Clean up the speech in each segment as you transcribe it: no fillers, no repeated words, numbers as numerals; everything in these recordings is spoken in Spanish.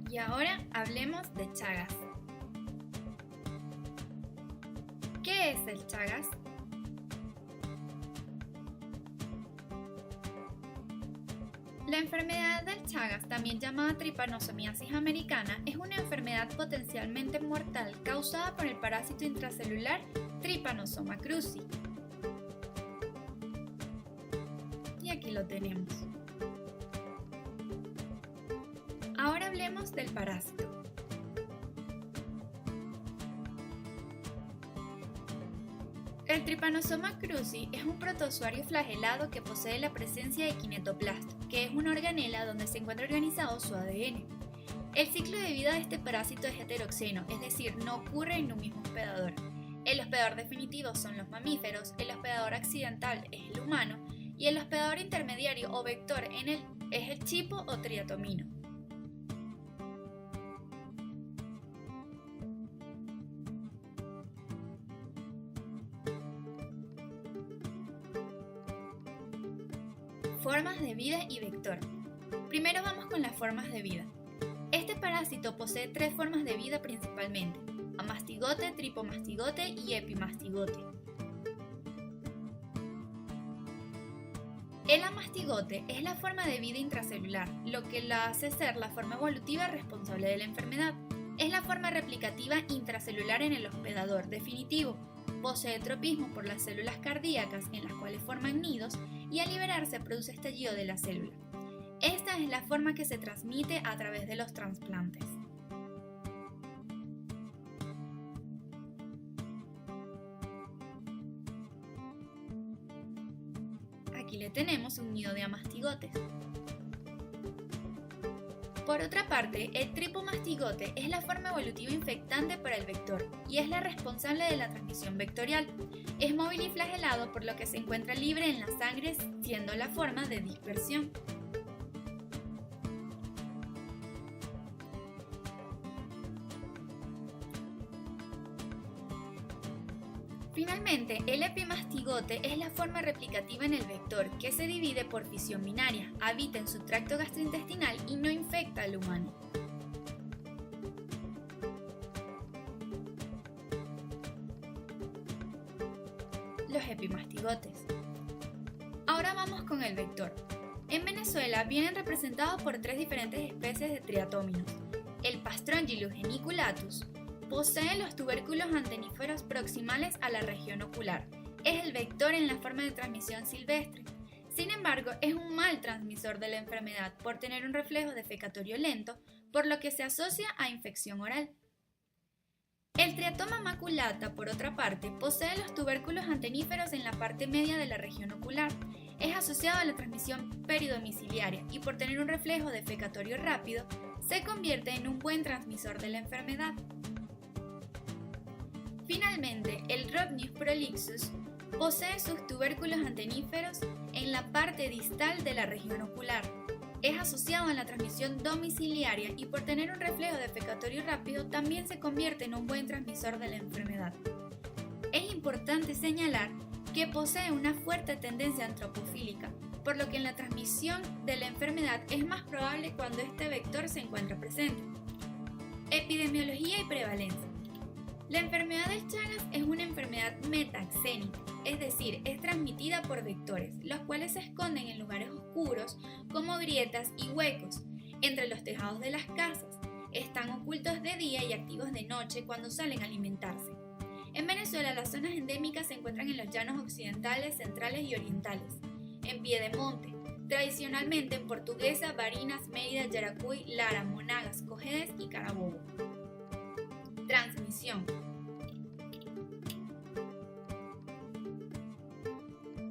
Y ahora hablemos de Chagas. ¿Qué es el Chagas? La enfermedad del Chagas, también llamada tripanosomiasis americana, es una enfermedad potencialmente mortal causada por el parásito intracelular Trypanosoma cruzi. Y aquí lo tenemos. Ahora hablemos del parásito. El Trypanosoma cruzi es un protozoario flagelado que posee la presencia de kinetoplasto, que es una organela donde se encuentra organizado su ADN. El ciclo de vida de este parásito es heteroxeno, es decir, no ocurre en un mismo hospedador. El hospedador definitivo son los mamíferos, el hospedador accidental es el humano y el hospedador intermediario o vector es el chipo o triatomino. Formas de vida y vector. Primero vamos con las formas de vida. Este parásito posee tres formas de vida principalmente: amastigote, tripomastigote y epimastigote. El amastigote es la forma de vida intracelular, lo que la hace ser la forma evolutiva responsable de la enfermedad. Es la forma replicativa intracelular en el hospedador definitivo. Posee tropismo por las células cardíacas en las cuales forman nidos y al liberarse produce estallido de la célula. Esta es la forma que se transmite a través de los trasplantes. Aquí le tenemos un nido de amastigotes. Por otra parte, el tripomastigote es la forma evolutiva infectante para el vector y es la responsable de la transmisión vectorial. Es móvil y flagelado, por lo que se encuentra libre en la sangre, siendo la forma de dispersión. Finalmente, el epimastigote es la forma replicativa en el vector, que se divide por fisión binaria, habita en su tracto gastrointestinal y no infecta al humano. Los epimastigotes. Ahora vamos con el vector. En Venezuela vienen representados por tres diferentes especies de triatóminos. El Pastrongylus geniculatus posee los tubérculos anteníferos proximales a la región ocular. Es el vector en la forma de transmisión silvestre. Sin embargo, es un mal transmisor de la enfermedad por tener un reflejo defecatorio lento, por lo que se asocia a infección oral. El Triatoma maculata, por otra parte, posee los tubérculos anteníferos en la parte media de la región ocular. Es asociado a la transmisión peridomiciliaria y por tener un reflejo defecatorio rápido, se convierte en un buen transmisor de la enfermedad. Finalmente, el Rhodnius prolixus posee sus tubérculos anteníferos en la parte distal de la región ocular. Es asociado a la transmisión domiciliaria y por tener un reflejo defecatorio rápido también se convierte en un buen transmisor de la enfermedad. Es importante señalar que posee una fuerte tendencia antropofílica, por lo que en la transmisión de la enfermedad es más probable cuando este vector se encuentra presente. Epidemiología y prevalencia. La enfermedad del Chagas es una enfermedad metaxénica, es decir, es transmitida por vectores, los cuales se esconden en lugares oscuros como grietas y huecos, entre los tejados de las casas. Están ocultos de día y activos de noche cuando salen a alimentarse. En Venezuela, las zonas endémicas se encuentran en los llanos occidentales, centrales y orientales, en Piedemonte, tradicionalmente en Portuguesa, Barinas, Mérida, Yaracuy, Lara, Monagas, Cojedes y Carabobo. Transmisión.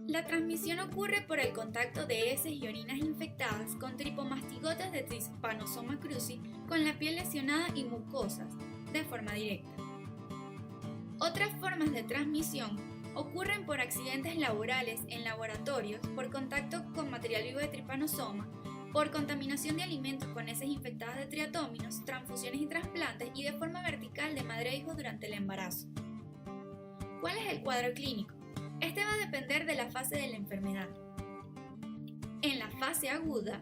La transmisión ocurre por el contacto de heces y orinas infectadas con tripomastigotes de Trypanosoma cruzi con la piel lesionada y mucosas, de forma directa. Otras formas de transmisión ocurren por accidentes laborales en laboratorios, por contacto con material vivo de Trypanosoma, por contaminación de alimentos con heces infectadas de triatóminos, transfusiones y trasplantes y de forma vertical de madre e hijo durante el embarazo. ¿Cuál es el cuadro clínico? Este va a depender de la fase de la enfermedad. En la fase aguda,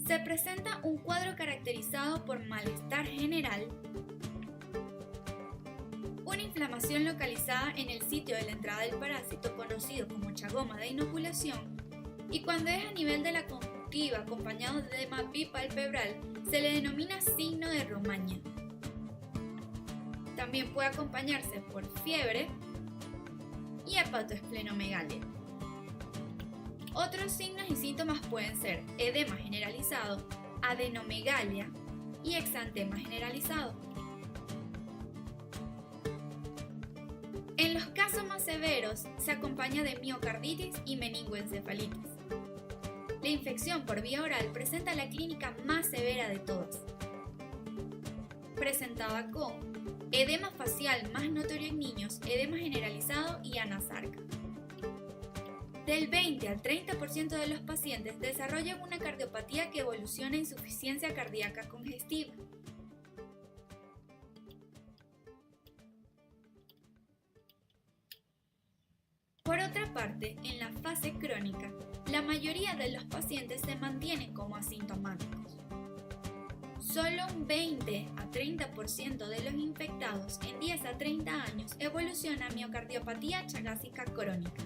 Se presenta un cuadro caracterizado por malestar general, una inflamación localizada en el sitio de la entrada del parásito conocido como chagoma de inoculación, y cuando es a nivel de la conjuntiva acompañado de edema bipalpebral se le denomina signo de Romaña. También puede acompañarse por fiebre y hepatoesplenomegalia. Otros signos y síntomas pueden ser edema generalizado, adenomegalia y exantema generalizado. En los casos más severos se acompaña de miocarditis y meningoencefalitis. La infección por vía oral presenta la clínica más severa de todas, presentada con edema facial más notorio en niños, edema generalizado y anasarca. Del 20 al 30% de los pacientes desarrollan una cardiopatía que evoluciona en insuficiencia cardíaca congestiva. Por otra parte, en la fase crónica, la mayoría de los pacientes se mantienen como asintomáticos. Solo un 20 a 30% de los infectados en 10 a 30 años evoluciona a miocardiopatía chagásica crónica,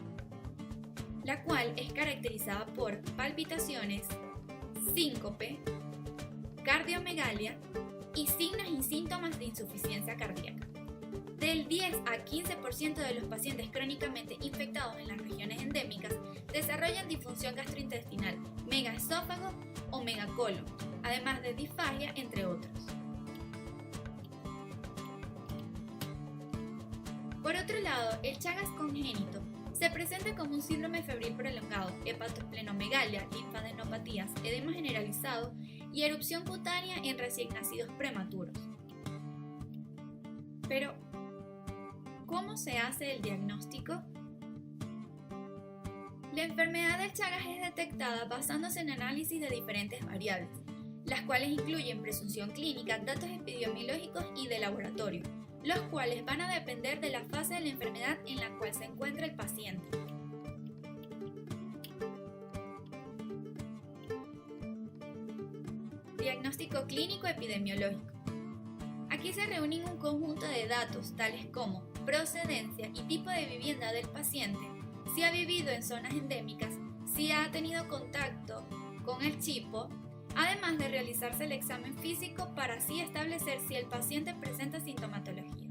la cual es caracterizada por palpitaciones, síncope, cardiomegalia y signos y síntomas de insuficiencia cardíaca. Del 10 a 15% de los pacientes crónicamente infectados en las regiones endémicas desarrollan disfunción gastrointestinal, megaesófago o megacolon, además de disfagia, entre otros. Por otro lado, el Chagas congénito se presenta como un síndrome febril prolongado, hepatoesplenomegalia, linfadenopatías, edema generalizado y erupción cutánea en recién nacidos prematuros. Pero, ¿cómo se hace el diagnóstico? La enfermedad del Chagas es detectada basándose en análisis de diferentes variables, las cuales incluyen presunción clínica, datos epidemiológicos y de laboratorio, los cuales van a depender de la fase de la enfermedad en la cual se encuentra el paciente. Diagnóstico clínico epidemiológico. Aquí se reúnen un conjunto de datos tales como procedencia y tipo de vivienda del paciente, si ha vivido en zonas endémicas, si ha tenido contacto con el chipo, además de realizarse el examen físico para así establecer si el paciente presenta sintomatología.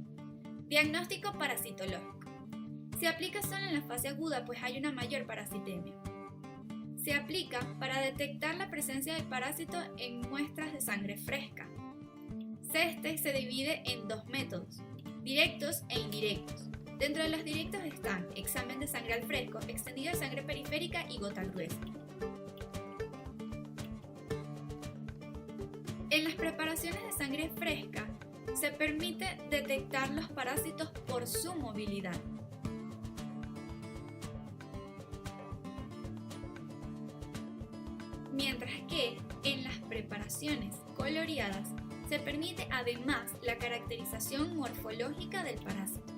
Diagnóstico parasitológico. Se aplica solo en la fase aguda, pues hay una mayor parasitemia. Se aplica para detectar la presencia del parásito en muestras de sangre fresca. Este se divide en dos métodos, directos e indirectos. Dentro de los directos están examen de sangre al fresco, extendido de sangre periférica y gota gruesa. En las preparaciones de sangre fresca se permite detectar los parásitos por su movilidad. Mientras que en las preparaciones coloreadas se permite además la caracterización morfológica del parásito.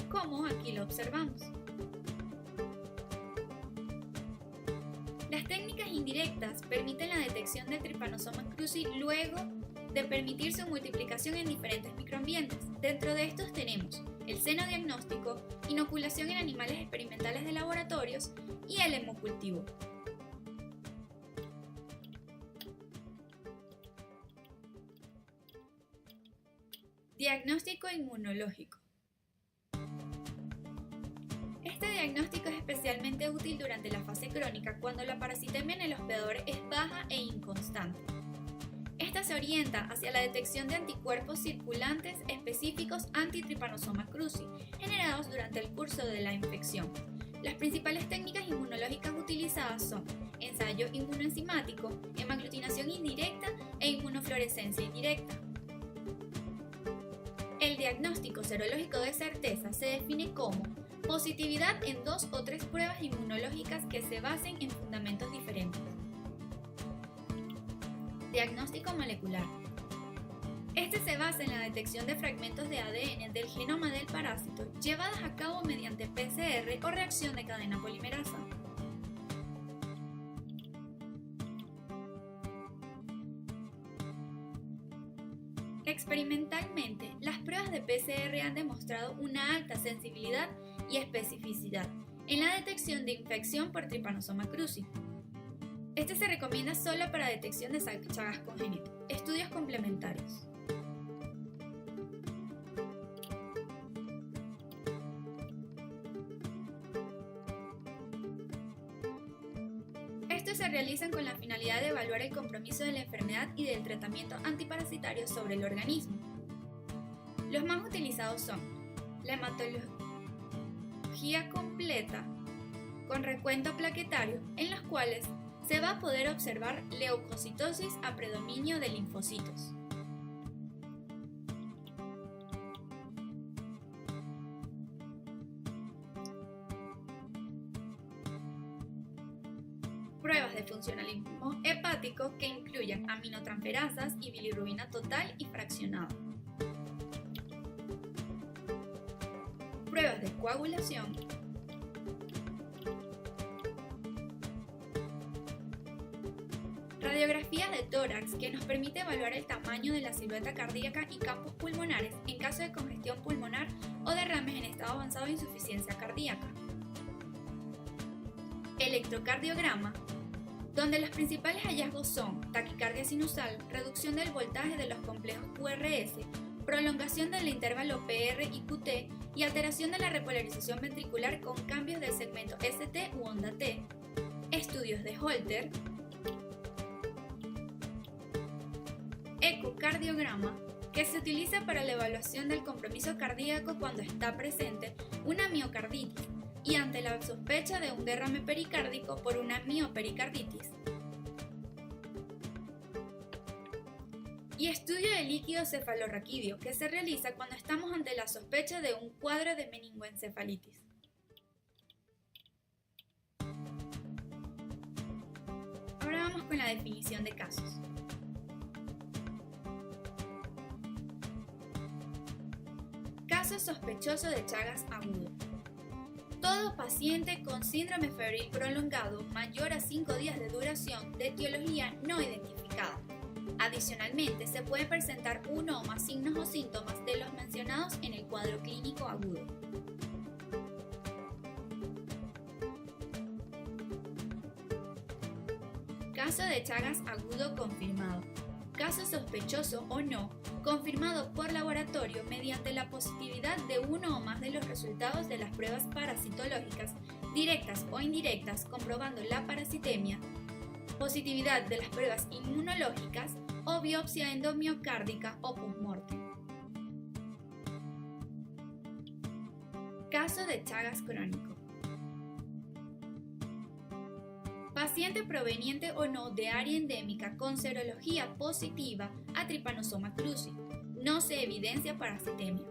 Como aquí lo observamos. Las técnicas indirectas permiten la detección del Trypanosoma cruzi luego de permitir su multiplicación en diferentes microambientes. Dentro de estos tenemos el senodiagnóstico, inoculación en animales experimentales de laboratorios y el hemocultivo. Diagnóstico inmunológico. Este diagnóstico es especialmente útil durante la fase crónica cuando la parasitemia en el hospedador es baja e inconstante. Esta se orienta hacia la detección de anticuerpos circulantes específicos anti-Trypanosoma cruzi generados durante el curso de la infección. Las principales técnicas inmunológicas utilizadas son ensayo inmunoenzimático, hemaglutinación indirecta e inmunofluorescencia indirecta. El diagnóstico serológico de certeza se define como positividad en 2 o 3 pruebas inmunológicas que se basen en fundamentos diferentes. Diagnóstico molecular. Este se basa en la detección de fragmentos de ADN del genoma del parásito llevadas a cabo mediante PCR o reacción de cadena polimerasa. Experimentalmente, las pruebas de PCR han demostrado una alta sensibilidad y especificidad en la detección de infección por Trypanosoma cruzi. Este se recomienda solo para detección de Chagas congénitas. Estudios complementarios. Estos se realizan con la finalidad de evaluar el compromiso de la enfermedad y del tratamiento antiparasitario sobre el organismo. Los más utilizados son la hematología completa con recuento plaquetario, en los cuales se va a poder observar leucocitosis a predominio de linfocitos. Pruebas de funcionalismo hepático que incluyan aminotransferasas y bilirrubina total y fraccionada. Pruebas de coagulación. Radiografía de tórax que nos permite evaluar el tamaño de la silueta cardíaca y campos pulmonares en caso de congestión pulmonar o derrames en estado avanzado de insuficiencia cardíaca. Electrocardiograma, donde los principales hallazgos son taquicardia sinusal, reducción del voltaje de los complejos QRS, prolongación del intervalo PR y QT y alteración de la repolarización ventricular con cambios del segmento ST u onda T. Estudios de Holter. Ecocardiograma, que se utiliza para la evaluación del compromiso cardíaco cuando está presente una miocarditis y ante la sospecha de un derrame pericárdico por una miopericarditis. Y estudio de líquido cefalorraquídeo, que se realiza cuando estamos ante la sospecha de un cuadro de meningoencefalitis. Ahora vamos con la definición de casos. Caso sospechoso de Chagas agudo. Todo paciente con síndrome febril prolongado mayor a 5 días de duración de etiología no identificada. Adicionalmente, se puede presentar uno o más signos o síntomas de los mencionados en el cuadro clínico agudo. Caso de Chagas agudo confirmado. Caso sospechoso o no, confirmado por laboratorio mediante la positividad de uno o más de los resultados de las pruebas parasitológicas, directas o indirectas, comprobando la parasitemia, positividad de las pruebas inmunológicas o biopsia endomiocárdica o postmortem. Caso de Chagas crónico. Paciente proveniente o no de área endémica con serología positiva a Trypanosoma cruzi. No se evidencia parasitemia.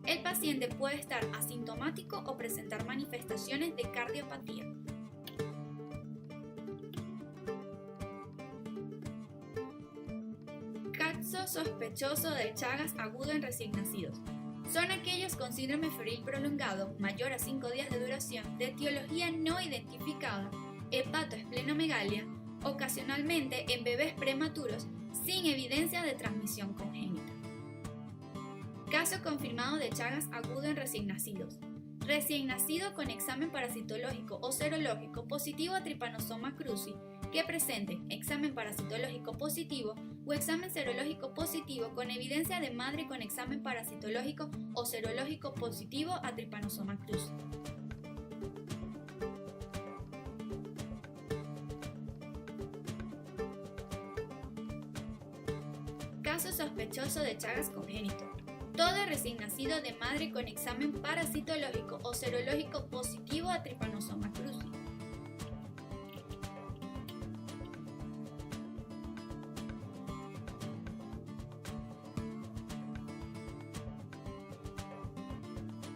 El paciente puede estar asintomático o presentar manifestaciones de cardiopatía. Caso sospechoso de Chagas agudo en recién nacidos. Son aquellos con síndrome febril prolongado mayor a 5 días de duración de etiología no identificada, hepatoesplenomegalia, ocasionalmente en bebés prematuros sin evidencia de transmisión congénita. Caso confirmado de Chagas agudo en recién nacidos. Recién nacido con examen parasitológico o serológico positivo a Trypanosoma cruzi que presente examen parasitológico positivo o examen serológico positivo con evidencia de madre con examen parasitológico o serológico positivo a Trypanosoma cruzi. Caso sospechoso de Chagas congénito. Todo recién nacido de madre con examen parasitológico o serológico positivo a Trypanosoma cruzi.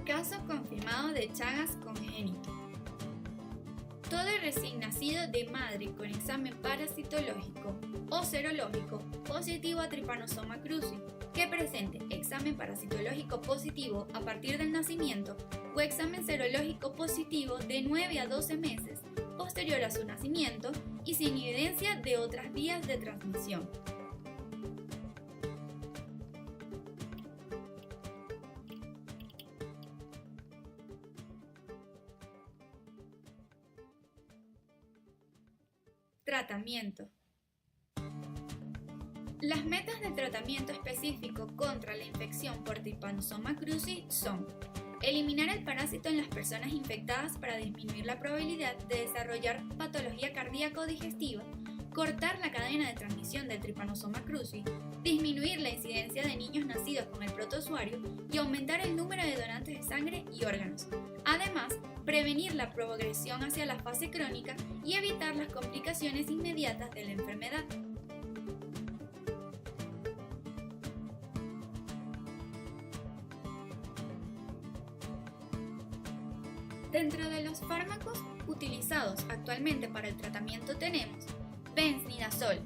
Caso confirmado de Chagas congénito. Todo recién nacido de madre con examen parasitológico o serológico positivo a Trypanosoma cruzi, que presente examen parasitológico positivo a partir del nacimiento o examen serológico positivo de 9 a 12 meses posterior a su nacimiento y sin evidencia de otras vías de transmisión. Tratamiento. Las metas del tratamiento específico contra la infección por Trypanosoma cruzi son: eliminar el parásito en las personas infectadas para disminuir la probabilidad de desarrollar patología cardíaco-digestiva, cortar la cadena de transmisión del Trypanosoma cruzi, disminuir la incidencia de niños nacidos con el protozoario y aumentar el número de donantes de sangre y órganos. Además, prevenir la progresión hacia la fase crónica y evitar las complicaciones inmediatas de la enfermedad. Dentro de los fármacos utilizados actualmente para el tratamiento tenemos benznidazol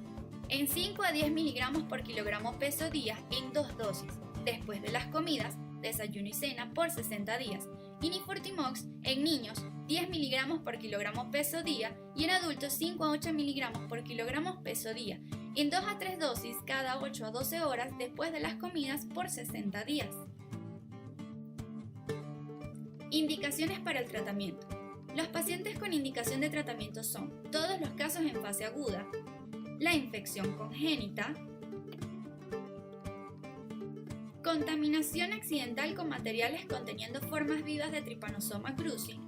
en 5 a 10 mg por kilogramo peso día en 2 dosis, después de las comidas, desayuno y cena por 60 días, y Nifurtimox en niños 10 mg por kilogramo peso día y en adultos 5 a 8 mg por kilogramo peso día, en 2 a 3 dosis cada 8 a 12 horas después de las comidas por 60 días. Indicaciones para el tratamiento. Los pacientes con indicación de tratamiento son todos los casos en fase aguda, la infección congénita, contaminación accidental con materiales conteniendo formas vivas de Trypanosoma cruzi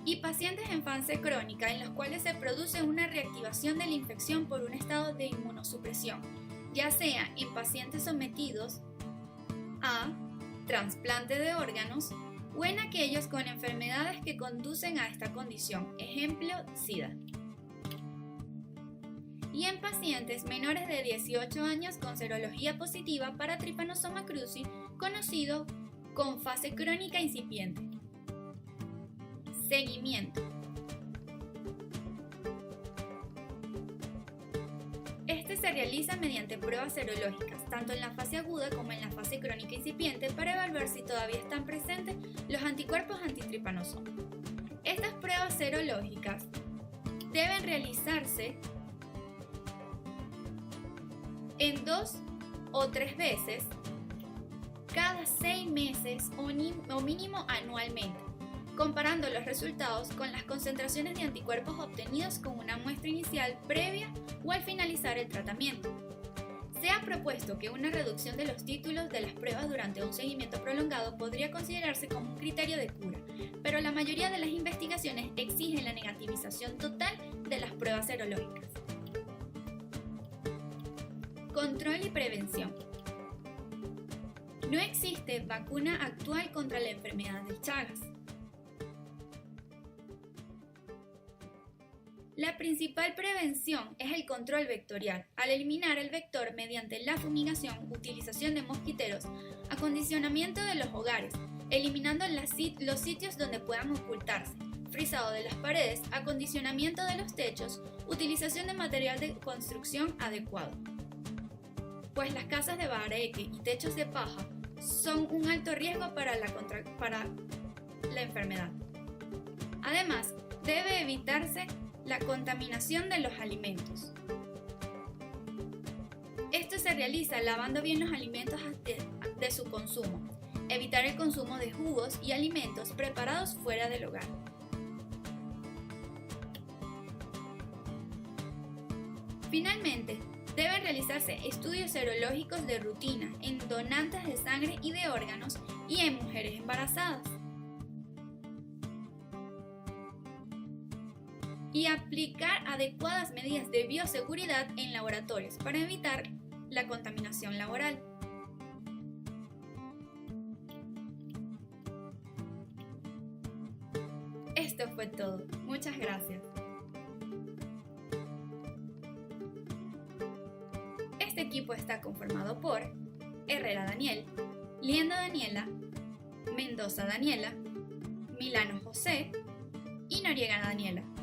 y pacientes en fase crónica en los cuales se produce una reactivación de la infección por un estado de inmunosupresión, ya sea en pacientes sometidos a trasplante de órganos o en aquellos con enfermedades que conducen a esta condición, ejemplo, SIDA. Y en pacientes menores de 18 años con serología positiva para Trypanosoma cruzi, conocido con fase crónica incipiente. Seguimiento. Este se realiza mediante pruebas serológicas, tanto en la fase aguda como en la fase crónica incipiente, para evaluar si todavía están presentes los anticuerpos anti-trypanosoma. Estas pruebas serológicas deben realizarse en 2 o 3 veces cada 6 meses o mínimo anualmente, comparando los resultados con las concentraciones de anticuerpos obtenidos con una muestra inicial previa o al finalizar el tratamiento. Se ha propuesto que una reducción de los títulos de las pruebas durante un seguimiento prolongado podría considerarse como un criterio de cura, pero la mayoría de las investigaciones exigen la negativización total de las pruebas serológicas. Control y prevención. No existe vacuna actual contra la enfermedad de Chagas. La principal prevención es el control vectorial, al eliminar el vector mediante la fumigación, utilización de mosquiteros, acondicionamiento de los hogares, eliminando los sitios donde puedan ocultarse, frisado de las paredes, acondicionamiento de los techos, utilización de material de construcción adecuado. Pues las casas de bareque y techos de paja son un alto riesgo para la enfermedad. Además, debe evitarse la contaminación de los alimentos. Esto se realiza lavando bien los alimentos de su consumo, evitar el consumo de jugos y alimentos preparados fuera del hogar. Finalmente, deben realizarse estudios serológicos de rutina en donantes de sangre y de órganos y en mujeres embarazadas. Y aplicar adecuadas medidas de bioseguridad en laboratorios para evitar la contaminación laboral. Esto fue todo. Muchas gracias. Este equipo está conformado por Herrera Daniel, Liendo Daniela, Mendoza Daniela, Milano José, Noriega Daniela.